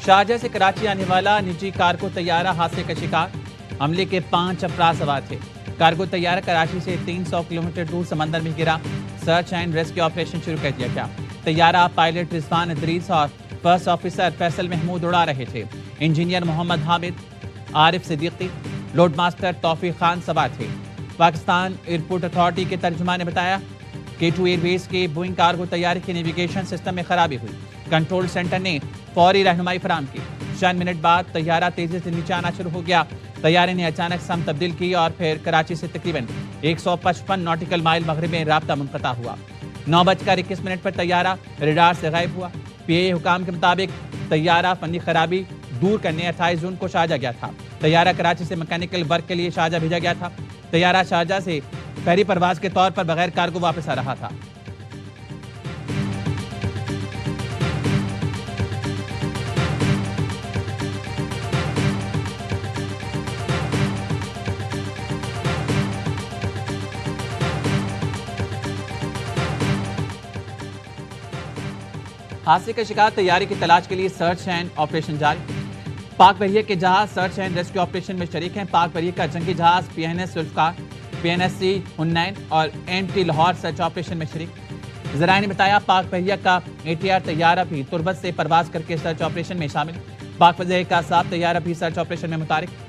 Sharjah سے کراچی آنے والا نجی کارگو طیارہ حادثے کا شکار، حملے کے 5 افراد سوار تھے۔ کارگو طیارہ کراچی سے 300 کلومیٹر دور سمندر میں گرا۔ سرچ اینڈ ریسکیو آپریشن شروع کر دیا گیا۔ طیارہ پائلٹ رضوان ادریس اور فرسٹ آفیسر فیصل محمود اڑا رہے تھے۔ انجینئر محمد حامد، عارف صدیقی، لوڈ ماسٹر توفیق خان سوار تھے۔ پاکستان ایئرپورٹ اتھارٹی کے ترجمان نے بتایا کہ K2 ایئر ویز کے بوئنگ کارگو طیارے کے نیویگیشن سسٹم میں خرابی ہوئی۔ کنٹرول سینٹر نے فوری رہنمائی فراہم کی۔ چند منٹ بعد طیارہ تیزی سے نیچے آنا شروع ہو گیا۔ طیارے نے اچانک سمت تبدیل کی اور پھر کراچی سے تقریباً 155 ناٹیکل مائل مغرب میں رابطہ منقطع ہوا۔ 9:21 پر طیارہ ریڈار سے غائب ہوا۔ PA حکام کے مطابق طیارہ فنی خرابی دور کرنے 28 جون کو شارجہ گیا تھا۔ طیارہ کراچی سے میکینیکل ورک کے لیے شارجہ بھیجا گیا تھا۔ طیارہ شارجہ سے فیری پرواز کے طور پر بغیر کارگو واپس آ رہا تھا۔ حادثے کا شکار طیارے کی تلاش کے لیے سرچ اینڈ آپریشن جاری۔ پاک بحریہ کے جہاز سرچ اینڈ ریسکیو آپریشن میں شریک ہیں۔ پاک بحریہ کا جنگی جہاز PNS ذوالفقار، PNSC حنین اور MT لاہور سرچ آپریشن میں شریک۔ ذرائع نے بتایا پاک بحریہ کا ATR طیارہ بھی تربت سے پرواز کر کے سرچ آپریشن میں شامل۔ پاک فضائیہ کا صاف طیارہ بھی سرچ آپریشن میں متحرک۔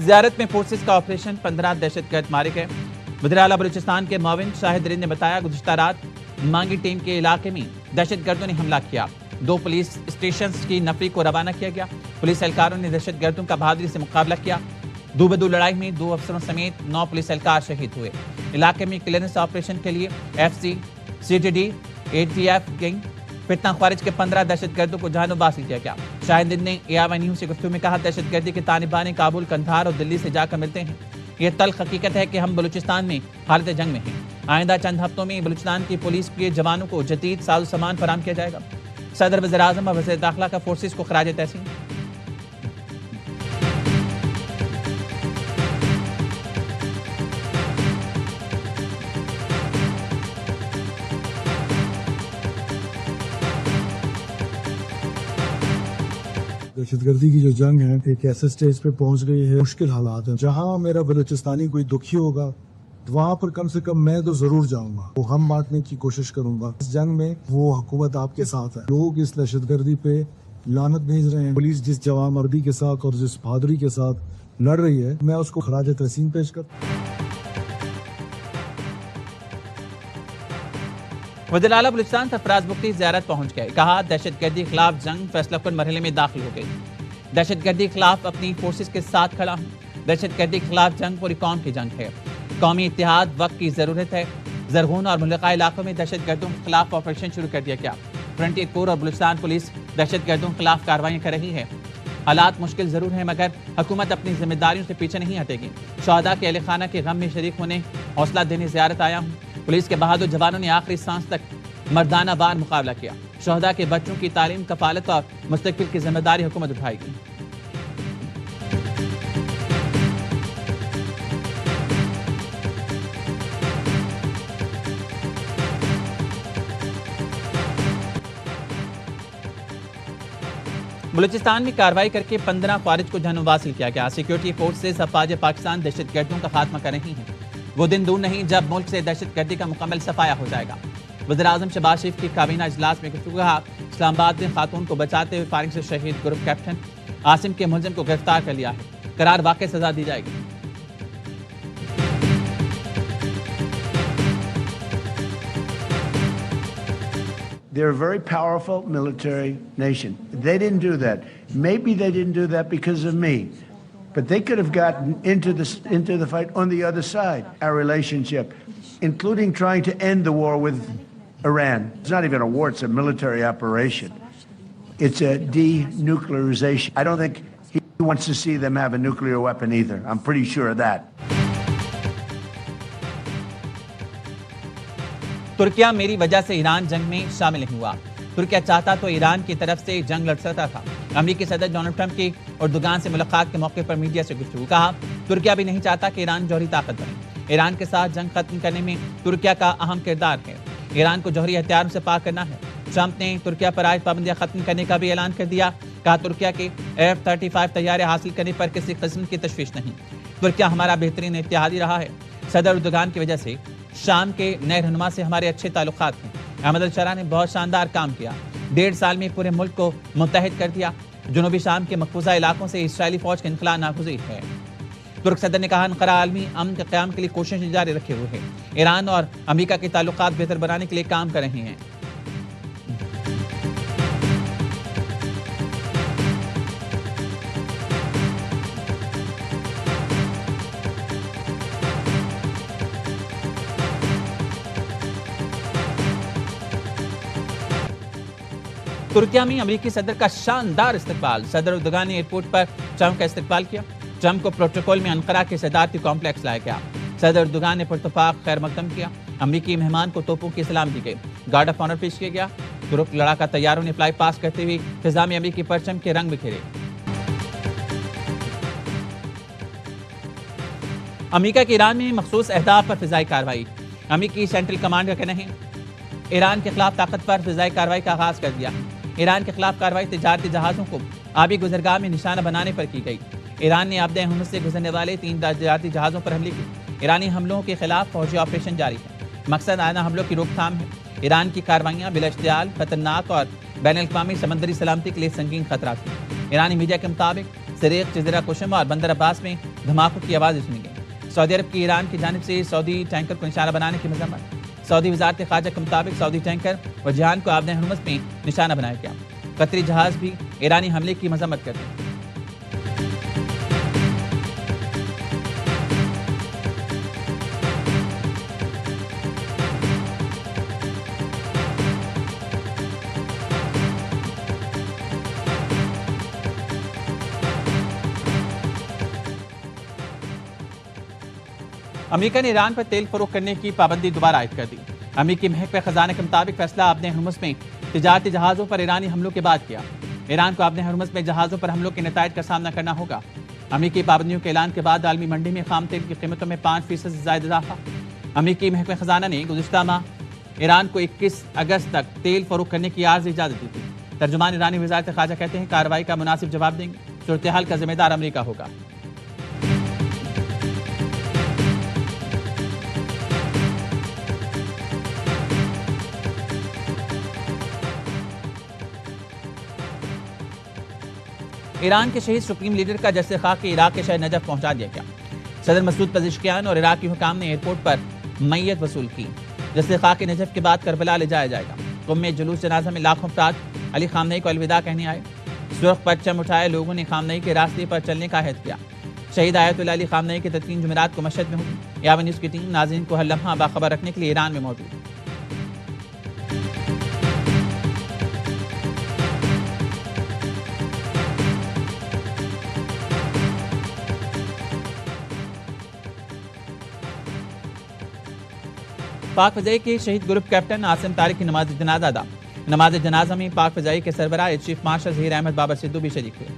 زیارت میں فورسز کا آپریشن، 15 دہشت گرد مارے گئے۔ وزیر اعلیٰ بلوچستان کے معاون شاہد رند نے بتایا گزشتہ رات مانگی ٹیم کے علاقے میں دہشت گردوں نے حملہ کیا۔ 2 پولیس اسٹیشنز کی نفری کو روانہ کیا گیا۔ پولیس اہلکاروں نے دہشت گردوں کا بہادری سے مقابلہ کیا۔ دو بدو لڑائی میں 2 افسروں سمیت 9 پولیس اہلکار شہید ہوئے۔ علاقے میں کلیئرنس آپریشن کے لیے FC، CTD، ATF گینگ فتنہ خوارج کے 15 دہشت گردوں کو جانب حاصل کیا گیا۔ شاہد رند نے AR نیوز سے گفتگو میں کہا دہشت گردی کے طالبان کابل، قندھار اور دلی سے جا کر ملتے ہیں۔ یہ تلخ حقیقت ہے کہ ہم بلوچستان میں حالت جنگ میں ہیں۔ آئندہ چند ہفتوں میں بلوچستان کی پولیس کے جوانوں کو جدید ساز و سامان فراہم کیا جائے گا۔ صدر وزیر اعظم اور وزیر داخلہ کا فورسز کو خراج تحسین۔ دہشت گردی کی جو جنگ ہے ایک ایسے سٹیج پہ پہنچ گئی ہے، مشکل حالات ہیں۔ جہاں میرا بلوچستانی کوئی دکھی ہوگا تو وہاں پر کم سے کم میں تو ضرور جاؤں گا، وہ ہم بانٹنے کی کوشش کروں گا۔ اس جنگ میں وہ حکومت آپ کے ساتھ ہے۔ لوگ اس دہشت گردی پہ لعنت بھیج رہے ہیں۔ پولیس جس جوان مردی کے ساتھ اور جس بہادری کے ساتھ لڑ رہی ہے، میں اس کو خراج تحسین پیش کرتا ہوں۔ وزیر اعلیٰ بلوچستان سرفراز بگٹی زیارت پہنچ گئے۔ کہا دہشت گردی خلاف جنگ فیصلہ کن مرحلے میں داخل ہو گئی۔ دہشت گردی خلاف اپنی فورسز کے ساتھ کھڑا ہوں۔ دہشت گردی خلاف جنگ پوری قوم کی جنگ ہے۔ قومی اتحاد وقت کی ضرورت ہے۔ زرغون اور ملقہ علاقوں میں دہشت گردوں کے خلاف آپریشن شروع کر دیا گیا۔ فرنٹیئر کور اور بلوچستان پولیس دہشت گردوں کے خلاف کارروائیاں کر رہی ہے۔ حالات مشکل ضرور ہیں مگر حکومت اپنی ذمہ داریوں سے پیچھے نہیں ہٹے گی۔ شہداء کے اہل خانہ کے غم میں شریک ہونے، حوصلہ دینے زیارت آیا ہوں۔ پولیس کے بہادر جوانوں نے آخری سانس تک مردانہ وار مقابلہ کیا۔ شہداء کے بچوں کی تعلیم، کفالت اور مستقبل کی ذمہ داری حکومت اٹھائے گی۔ بلوچستان میں کارروائی کر کے 15 خوارج کو جانب حاصل کیا گیا۔ سیکیورٹی فورسز افواج پاکستان دہشت گردوں کا خاتمہ کر رہی ہیں۔ وہ دن دور نہیں جب ملک سے دہشت گردی کا مکمل صفایا ہو جائے گا۔ وزیر اعظم شہباز شریف کی کابینہ اجلاس میں گفتگو کہا اسلام آباد نے خاتون کو بچاتے ہوئے فائرنگ سے شہید گروپ کیپٹن عاصم کے ملزم کو گرفتار کر لیا ہے۔ قرار واقع سزا دی جائے گی۔ They're a very powerful military nation. They didn't do that. Maybe they didn't do that because of me. But they could have gotten into the fight on the other side. Our relationship, including trying to end the war with Iran. It's not even a war, it's a military operation. It's a denuclearization. I don't think he wants to see them have a nuclear weapon either. I'm pretty sure of that. Türkiye میری وجہ سے ایران جنگ میں شامل نہیں ہوا۔ ترکیہ چاہتا تو ایران کی طرف سے جنگ لڑ سکتا تھا۔ امریکی صدر ڈونلڈ ٹرمپ کی اردوغان سے ملاقات کے موقع پر میڈیا سے گفتگو۔ کہا ترکیہ بھی نہیں چاہتا کہ ایران جوہری طاقت بنے۔ ایران کے ساتھ جنگ ختم کرنے میں ترکیہ کا اہم کردار ہے۔ ایران کو جوہری ہتھیاروں سے پاک کرنا ہے۔ ٹرمپ نے ترکیہ پر عائد پابندیاں ختم کرنے کا بھی اعلان کر دیا۔ کہا ترکیہ کے F-35 طیارے حاصل کرنے پر کسی قسم کی تشویش نہیں۔ ترکیہ ہمارا بہترین اتحادی رہا ہے۔ صدر اردوغان کی وجہ سے شام کے نئے رہنما سے ہمارے اچھے تعلقات ہیں۔ احمد الشرا نے بہت شاندار کام کیا، 1.5 سال میں پورے ملک کو متحد کر دیا۔ جنوبی شام کے مقبوضہ علاقوں سے اسرائیلی فوج کا انخلاء ناگزیر ہے۔ ترک صدر نے کہا انقرہ عالمی امن کے قیام کے لیے کوششیں جاری رکھے ہوئے ہیں۔ ایران اور امریکہ کے تعلقات بہتر بنانے کے لیے کام کر رہے ہیں۔ ترکیہ میں امریکی صدر کا شاندار استقبال۔ صدر اردوغان نے ایئرپورٹ پر ٹرمپ کا استقبال کیا۔ ٹرمپ کو پروٹوکول میں انقرہ کے صدارتی کمپلیکس لایا گیا۔ صدر اردوغان نے پرتپاک خیر مقدم کیا۔ امریکی مہمان کو توپوں کی سلام دی گئی، گارڈ آف آنر پیش کیا گیا۔ ترک لڑاکا طیاروں نے فلائی پاس کرتے ہوئے فضا میں امریکی پرچم کے رنگ بکھیرے۔ امریکہ کے ایران میں مخصوص اہداف پر فضائی کارروائی۔ امریکی سینٹرل کمانڈ کا کہنا ہے ایران کے خلاف طاقتور فضائی کارروائی کا آغاز کر دیا۔ ایران کے خلاف کارروائی تجارتی جہازوں کو آبی گزرگاہ میں نشانہ بنانے پر کی گئی۔ ایران نے آبدہ ہرمز سے گزرنے والے 3 تجارتی جہازوں پر حملے کی۔ ایرانی حملوں کے خلاف فوجی آپریشن جاری ہے۔ مقصد آئینہ حملوں کی روک تھام ہے۔ ایران کی کارروائیاں بلا اشتعال، خطرناک اور بین الاقوامی سمندری سلامتی کے لیے سنگین خطرات ہیں۔ ایرانی میڈیا کے مطابق سریغ، جزیرہ قشم اور بندر عباس میں دھماکوں کی آوازیں سنی گئیں۔ سعودی عرب کی ایران کی جانب سے سعودی ٹینکر کو نشانہ بنانے کی مذمت۔ سعودی وزارت خارجہ کے مطابق سعودی ٹینکر اور جہان کو آبدہ ہرمز میں نشانہ بنایا گیا۔ قطری جہاز بھی ایرانی حملے کی مذمت کرتے ہیں۔ امریکہ نے ایران پر تیل فروخت کرنے کی پابندی دوبارہ عائد کر دی۔ امریکی محکمہ خزانہ کے مطابق فیصلہ آبدہ ہرمز میں تجارتی جہازوں پر ایرانی حملوں کے بعد کیا۔ ایران کو آبدہ ہرمز میں جہازوں پر حملوں کے نتائج کا سامنا کرنا ہوگا۔ امریکی پابندیوں کے اعلان کے بعد عالمی منڈی میں خام تیل کی قیمتوں میں 5% سے زائد اضافہ۔ امریکی محکمہ خزانہ نے گزشتہ ماہ ایران کو 21 اگست تک تیل فروخت کرنے کی عارضی اجازت دی تھی۔ ترجمان ایرانی وزارت خارجہ کہتے ہیں کارروائی کا مناسب جواب دیں گے۔ صورتحال کا ذمہ دار امریکہ ہوگا۔ ایران کے شہید سپریم لیڈر کا جسد خاک عراق کے شہر نجف پہنچا دیا گیا۔ صدر مسعود پزشکیان اور عراقی حکام نے ایئرپورٹ پر میت وصول کی۔ جسد خاک نجف کے بعد کربلا لے جایا جائے گا۔ قم میں جلوس جنازہ میں لاکھوں افراد علی خامنئی کو الوداع کہنے آئے۔ سرخ پرچم اٹھائے لوگوں نے خامنئی کے راستے پر چلنے کا عہد کیا۔ شہید آیت اللہ علی خامنئی کی تدفین جمعرات کو مشہد میں ہوئی۔ یاون نیوز کی ٹیم ناظرین کو ہر لمحہ باخبر رکھنے کے لیے ایران میں موجود ہے۔ پاک فضائی کے شہید گروپ کیپٹن عاصم طارق کی نماز جنازہ ادا۔ نماز جنازہ میں پاک فضائی کے سربراہ چیف مارشل ظہیر احمد بابر سدھو بھی شریک ہوئے۔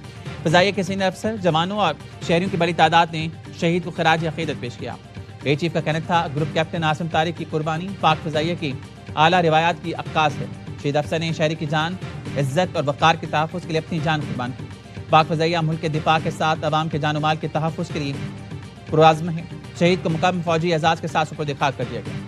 فضائیہ کے سینئر افسر، جوانوں اور شہریوں کی بڑی تعداد نے شہید کو خراج عقیدت پیش کیا۔ ایئر چیف کا کہنا تھا گروپ کیپٹن عاصم طارق کی قربانی پاک فضائیہ کی اعلیٰ روایات کی عکاس ہے۔ شہید افسر نے شہری کی جان، عزت اور وقار کے تحفظ کے لیے اپنی جان قربان کی۔ پاک فضائیہ ملک کے دفاع کے ساتھ عوام کے جان و مال کے تحفظ کے لیے پرعزم ہے۔ شہید کو مقام فوجی اعزاز کے ساتھ سپرد خاک کر دیا گیا۔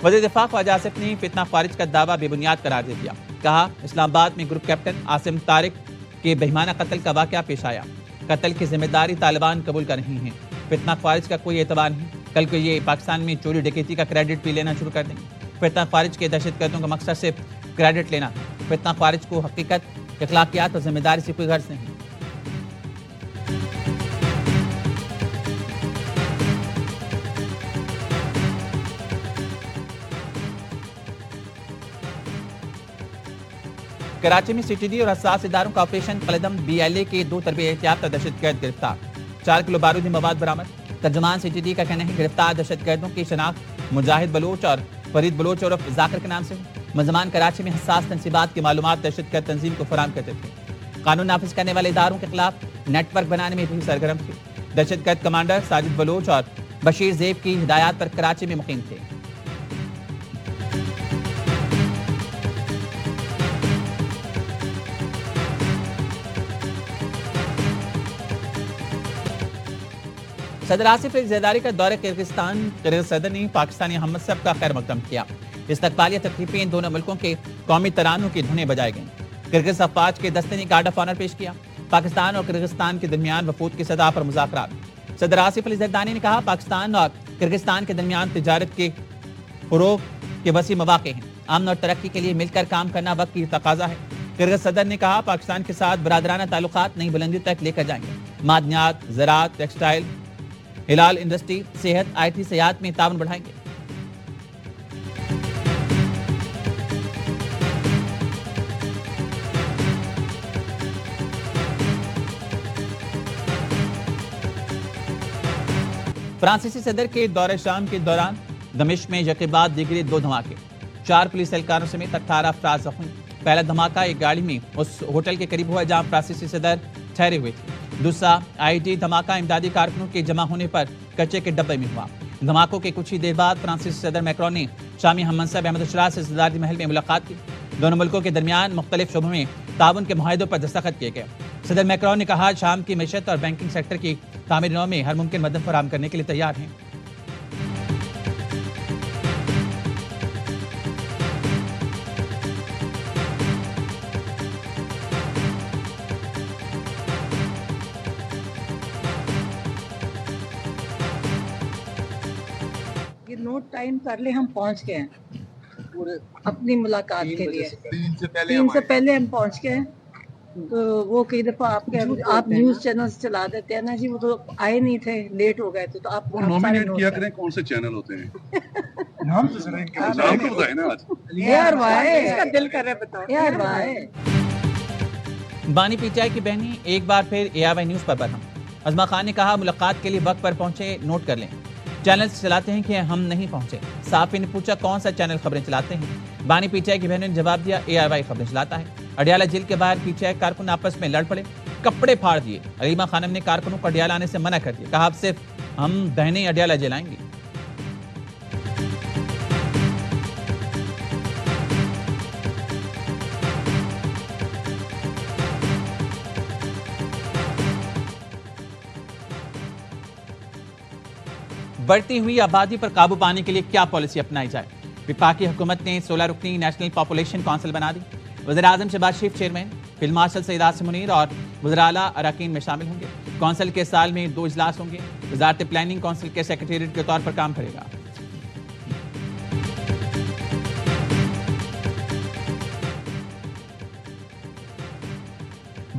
وزیر دفاع خواجہ آصف نے فتنہ خارج کا دعویٰ بے بنیاد قرار دے دیا۔ کہا اسلام آباد میں گروپ کیپٹن عاصم طارق کے بہیمانہ قتل کا واقعہ پیش آیا۔ قتل کی ذمہ داری طالبان قبول کر رہی ہیں۔ فتنہ خارج کا کوئی اعتبار نہیں۔ کل کو یہ پاکستان میں چوری ڈکیتی کا کریڈٹ بھی لینا شروع کر دیں گے۔ فتنہ خارج کے دہشت گردوں کا مقصد صرف کریڈٹ لینا ہے۔ فتنہ خارج کو حقیقت، اخلاقیات اور ذمہ داری سے کوئی غرض نہیں۔ کراچی میں سی ٹی ڈی اور حساس اداروں کا آپریشن قلدم BLA کے 2 تربیت یافتہ دہشت گرد گرفتار، 4 کلو بارودی مواد برآمد۔ ترجمان سی ٹی ڈی کا کہنا ہے گرفتار دہشت گردوں کی شناخت مجاہد بلوچ اور فرید بلوچ عرف ذاکر کے نام سے ہوئی۔ ملزمان کراچی میں حساس تنصیبات کی معلومات دہشت گرد تنظیم کو فراہم کرتے تھے۔ قانون نافذ کرنے والے اداروں کے خلاف نیٹ ورک بنانے میں بھی سرگرم تھے۔ دہشت گرد کمانڈر ساجد بلوچ اور بشیر زیب کی ہدایات پر کراچی میں مقیم تھے۔ صدر آصف علی زرداری کا دورہ کرغزستان، کرغز صدر نے پاکستانی ہم منصب کا خیر مقدم کیا۔ استقبالیہ تقریب میں دونوں ملکوں کے قومی ترانوں کی دھنیں بجائے گئیں۔ کرغز افواج کے دستے نے گارڈ آف آنر پیش کیا۔ پاکستان اور کرغزستان کے درمیان وفود کی سطح پر مذاکرات۔ صدر آصف علی زرداری نے کہا پاکستان اور کرغزستان کے درمیان تجارت کے فروغ کے وسیع مواقع ہیں۔ امن اور ترقی کے لیے مل کر کام کرنا وقت کی تقاضا ہے۔ کرغز صدر نے کہا پاکستان کے ساتھ برادرانہ تعلقات نئی بلندیوں تک لے کر جائیں گے۔ معدنیات، زراعت، ٹیکسٹائل، ہلال انڈسٹری، صحت، آئی ٹی، سیاحت میں تعاون بڑھائیں گے۔ فرانسیسی صدر کے دورہ شام کے دوران دمشق میں یکے بعد دیگرے 2 دھماکے، 4 پولیس اہلکاروں سمیت 18 افراد زخمی۔ پہلا دھماکہ ایک گاڑی میں اس ہوٹل کے قریب ہوا جہاں فرانسیسی صدر ٹھہرے ہوئے تھے۔ دوسرا آئی ٹی دھماکہ امدادی کارکنوں کے جمع ہونے پر کچے کے ڈبے میں ہوا۔ دھماکوں کے کچھ ہی دیر بعد فرانسیسی صدر میکرون نے شامی ہم منصب احمد الشرا سے صدارتی محل میں ملاقات کی۔ دونوں ملکوں کے درمیان مختلف شعبوں میں تعاون کے معاہدوں پر دستخط کیے گئے۔ صدر میکرون نے کہا شام کی معیشت اور بینکنگ سیکٹر کی تعمیر نو میں ہر ممکن مدد فراہم کرنے کے لیے تیار ہیں۔ یہ نوٹ ٹائم کر لے، ہم پہنچ گئے ہیں اپنی ملاقات کے لیے۔ 3 سے پہلے ہم پہنچ گئے ہیں۔ تو وہ کئی دفعہ آپ نیوز چینلز چلا دیتے ہیں نا جی، وہ تو آئے نہیں تھے، لیٹ ہو گئے تھے، تو آپ نومینیٹ کیا کریں کون سے چینل ہوتے ہیں؟ نام تو ذرا ان کا نام تو بتائیں نا آج۔ یار وائے اس کا دل کر رہا ہے بتاؤ یار وائے۔ بانی پی ٹی آئی کی بہنی ایک بار پھر اے آئی وائی نیوز پر برہم۔ عظما خان نے کہا ملاقات کے لیے وقت پر پہنچے، نوٹ کر لیں۔ چینل چلاتے ہیں کہ ہم نہیں پہنچے۔ صحافی نے پوچھا کون سا چینل خبریں چلاتے ہیں؟ بانی پی ٹی آئی کی بہنوں نے جواب دیا اے آئی وائی خبریں چلاتا ہے۔ اڈیالہ جیل کے باہر پی ٹی آئی کارکن آپس میں لڑ پڑے، کپڑے پھاڑ دیے۔ علیمہ خانم نے کارکنوں کو اڈیالہ آنے سے منع کر دیا، کہا اب صرف ہم بہنیں اڈیالہ جیل آئیں گی۔ بڑھتی ہوئی آبادی پر قابو پانے کے لیے کیا پالیسی اپنائی جائے؟ وفاقی حکومت نے 16 رکنی نیشنل پاپولیشن کونسل بنا دی۔ وزیراعظم شہباز شریف چیئرمین، فیلڈ مارشل سعید عاصم منیر اور وزراء اعلیٰ اراکین میں شامل ہوں گے۔ کونسل کے سال میں 2 اجلاس ہوں گے۔ وزارت پلاننگ کونسل کے سیکریٹریٹ کے طور پر کام کرے گا۔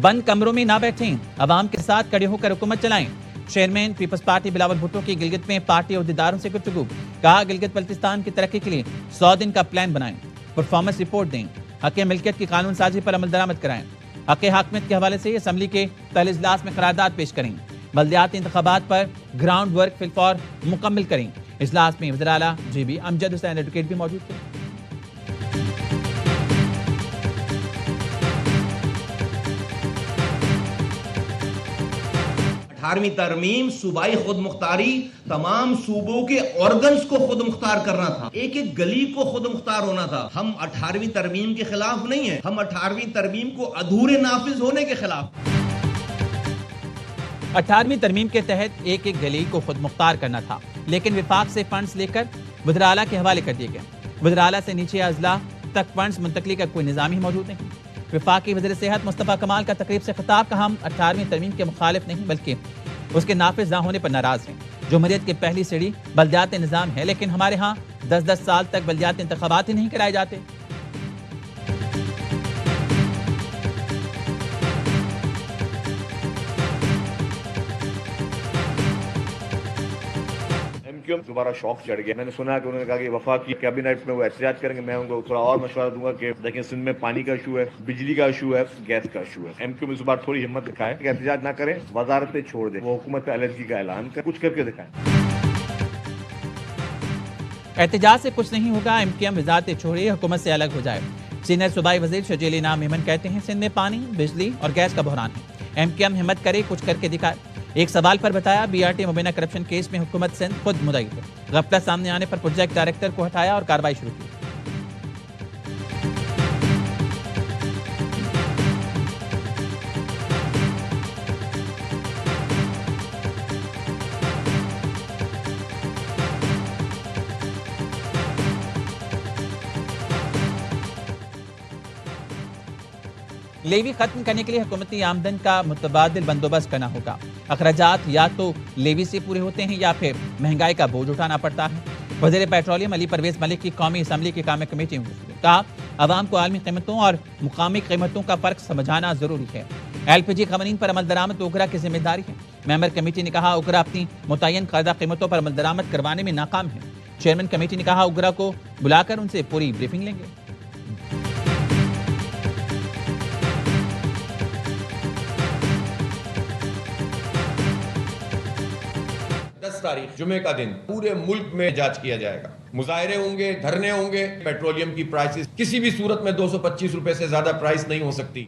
بند کمروں میں نہ بیٹھیں، عوام کے ساتھ کھڑے ہو کر حکومت چلائیں۔ Chairman peoples party Bilawal Bhutto کی گلگت میں پارٹی عہدیداروں سے گفتگو، کہا گلگت بلتستان کی ترقی کے لیے 100 دن کا پلان بنائیں، پرفارمنس رپورٹ دیں، حق ملکیت کی قانون سازی پر عمل درآمد کرائیں، حق حاکمیت کے حوالے سے اسمبلی کے پہلے اجلاس میں قرارداد پیش کریں، بلدیاتی انتخابات پر گراؤنڈ ورک فی الفور مکمل کریں۔ اجلاس میں وزیر اعلیٰ جی بی امجد حسین ایڈوکیٹ بھی موجود تھے۔ 18ویں ترمیم صوبائی خود مختاری، تمام صوبوں کے آرگنز کو خود مختار کرنا تھا، ایک ایک گلی کو خود مختار ہونا تھا۔ ہم 18ویں ترمیم کے خلاف نہیں ہیں، ہم 18ویں ترمیم کو ادھورے نافذ ہونے کے خلاف۔ 18ویں ترمیم کے تحت ایک ایک گلی کو خود مختار کرنا تھا، لیکن وفاق سے فنڈز لے کر وزراء اعلیٰ کے حوالے کر دیے گئے۔ وزراء اعلیٰ سے نیچے اضلاع تک فنڈز منتقلی کا کوئی نظام ہی موجود نہیں۔ وفاقی وزیر صحت مصطفیٰ کمال کا تقریب سے خطاب، کہا ہم 18ویں ترمیم کے مخالف نہیں بلکہ اس کے نافذ نہ ہونے پر ناراض ہیں۔ جمہوریت کی پہلی سیڑھی بلدیاتی نظام ہے، لیکن ہمارے ہاں 10 سال تک بلدیاتی انتخابات ہی نہیں کرائے جاتے۔ دوبارہ شوق چڑھ گیا۔ میں نے سنا کہ انہوں نے کہا کہ وفاقی کیبنٹ میں وہ احتجاج کریں گے۔ میں ان کو تھوڑا اور مشورہ دوں گا کہ دیکھیں سندھ میں پانی کا ایشو ہے، بجلی کا ایشو ہے، گیس کا ایشو ہے۔ ایم کیو میں اس بار تھوڑی ہمت دکھائے کہ احتجاج نہ کریں، وزارتیں چھوڑ دیں، وہ حکومت علیحدگی کا اعلان کریں، کچھ کر کے دکھائیں۔ احتجاج سے کچھ نہیں ہوگا, MKM وزارت چھوڑے حکومت سے الگ ہو جائے. سینئر صوبائی وزیر شجیل انعام میمن کہتے ہیں سندھ میں پانی, بجلی اور گیس کا بحران ہے. MKM ہمت کرے, کچھ کر کے دکھائے. ایک سوال پر بتایا BRT مبینہ کرپشن کیس میں حکومت سندھ خود مدعی ہے. غفلت سامنے آنے پر پروجیکٹ ڈائریکٹر کو ہٹایا اور کارروائی شروع کی. لیوی ختم کرنے کے لیے حکومتی آمدن کا متبادل بندوبست کرنا ہوگا. اخراجات یا تو لیوی سے پورے ہوتے ہیں یا پھر مہنگائی کا بوجھ اٹھانا پڑتا ہے. وزیر پیٹرولیم علی پرویز ملک کی قومی اسمبلی کی قائمہ کمیٹی میں کہا عوام کو عالمی قیمتوں اور مقامی قیمتوں کا فرق سمجھانا ضروری ہے. LPG قوانین پر عمل درآمد اوگرا کی ذمہ داری ہے. ممبر کمیٹی نے کہا اوگرا اپنی متعین کردہ قیمتوں پر عمل درآمد کروانے میں ناکام ہے. چیئرمین کمیٹی نے کہا اوگرا کو بلا کر ان سے پوری بریفنگ لیں گے. تاریخ جمعے کا دن پورے ملک میں جانچ کیا جائے گا. مظاہرے ہوں گے, دھرنے ہوں گے. پیٹرولیم کی پرائسز کسی بھی صورت میں 225 روپے سے زیادہ پرائس نہیں ہو سکتی.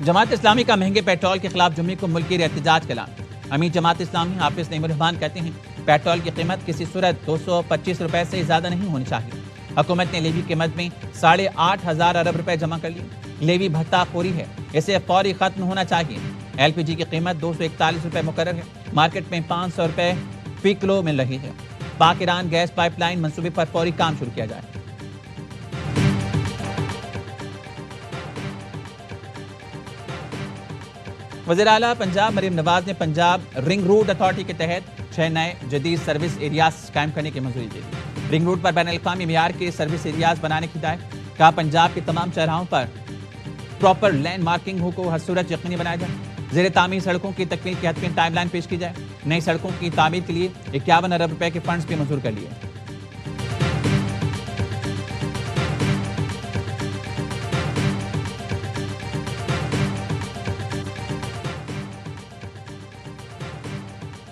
جماعت اسلامی کا مہنگے پیٹرول کے خلاف جمعے کو ملکی احتجاج کا اعلان. امیر جماعت اسلامی حافظ نعیم الرحمان کہتے ہیں پیٹرول کی قیمت کسی صورت 225 روپے سے زیادہ نہیں ہونی چاہیے. حکومت نے لیوی قیمت میں 8,500 ارب روپے جمع کر لیے. لیوی بھتہ خوری ہے, اسے فوری ختم ہونا چاہیے. LPG کی قیمت 241 روپے مقرر ہے. مارکیٹ میں 500 روپے فی کلو مل رہی ہے. پاک ایران گیس پائپ لائن منصوبے پر فوری کام شروع کیا جائے. وزیر اعلیٰ پنجاب مریم نواز نے پنجاب رنگ روڈ اتھارٹی کے تحت 6 نئے جدید سروس ایریاز قائم کرنے کی منظوری دے دی. رنگ روڈ پر بین الاقوامی معیار کے سروس ایریاز بنانے کی ہدایت. کہا پنجاب کے تمام چوراہوں پر پراپر لینڈ مارکنگ کو ہر صورت یقینی بنایا جائے. زیر تعمیر سڑکوں کی تکمیل کی حتمی ٹائم لائن پیش کی جائے. نئی سڑکوں کی تعمیر کے لیے 51 ارب روپے کے فنڈز بھی منظور کر لیے.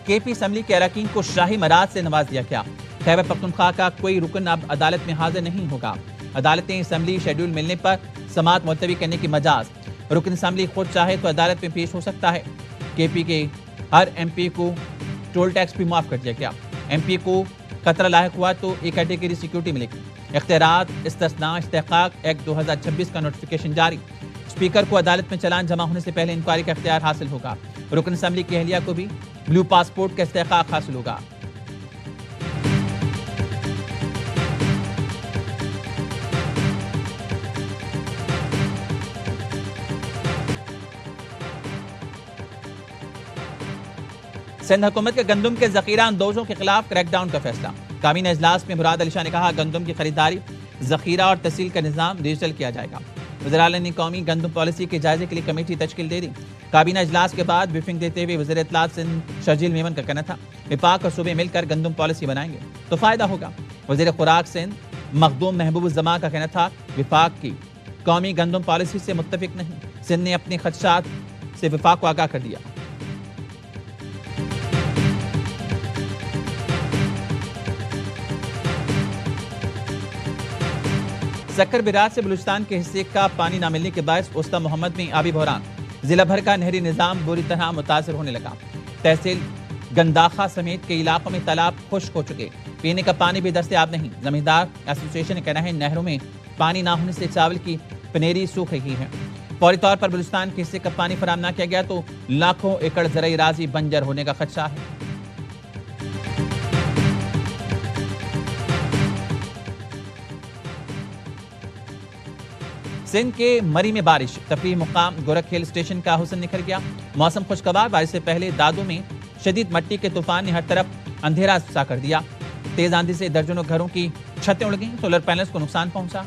KP اسمبلی کے اراکین کو شاہی مراد سے نواز دیا گیا. خیبر پختونخوا کا کوئی رکن اب عدالت میں حاضر نہیں ہوگا. عدالتیں اسمبلی شیڈول ملنے پر سماعت ملتوی کرنے کی مجاز. رکن اسمبلی خود چاہے تو عدالت میں پیش ہو سکتا ہے. KP کے ہر MP کو ٹول ٹیکس بھی معاف کر دیا گیا. MP کو خطرہ لاحق ہوا تو ایک کیٹیگری سیکیورٹی ملے گی. اختیارات استثناء استحقاق ایکٹ 2026 کا نوٹیفیکیشن جاری. اسپیکر کو عدالت میں چلان جمع ہونے سے پہلے انکوائری کا اختیار حاصل ہوگا. رکن اسمبلی کی اہلیہ کو بھی بلو پاسپورٹ کا استحقاق حاصل ہوگا. سندھ حکومت کے گندم کے ذخیرہ اندوزوں کے خلاف کریک ڈاؤن کا فیصلہ. کابینہ اجلاس میں مراد علی شاہ نے کہا گندم کی خریداری, ذخیرہ اور تحصیل کا نظام ڈیجیٹل کیا جائے گا. وزیر اعلیٰ نے قومی گندم پالیسی کے جائزے کے لیے کمیٹی تشکیل دے دی. کابینہ اجلاس کے بعد بریفنگ دیتے ہوئے وزیر اطلاعات سندھ شرجیل میمن کا کہنا تھا وفاق اور صوبے مل کر گندم پالیسی بنائیں گے تو فائدہ ہوگا. وزیر خوراک سندھ مخدوم محبوب الزمان کا کہنا تھا وفاق کی قومی گندم پالیسی سے متفق نہیں. سندھ نے اپنے خدشات سے وفاق کو آگاہ کر دیا. سکر براج سے بلوچستان کے حصے کا پانی نہ ملنے کے باعث وسطی محمد میں آبی بحران. ضلع بھر کا نہری نظام بری طرح متاثر ہونے لگا. تحصیل گنداخا سمیت کئی علاقوں میں تالاب خشک ہو چکے. پینے کا پانی بھی دستیاب نہیں. زمیندار ایسوسی ایشن کا کہنا ہے نہروں میں پانی نہ ہونے سے چاول کی پنیری سوکھ رہی ہے. فوری طور پر بلوچستان کے حصے کا پانی فراہم نہ کیا گیا تو لاکھوں ایکڑ زرعی اراضی بنجر ہونے کا خدشہ ہے. سندھ کے مری میں بارش. تفریح مقام گورکھ ہل اسٹیشن کا حسن نکھر گیا. موسم خوشگوار. بارش سے پہلے دادو میں شدید مٹی کے طوفان نے ہر طرف اندھیرا سا کر دیا. تیز آندھی سے درجنوں گھروں کی چھتیں اڑ گئیں. سولر پینلز کو نقصان پہنچا.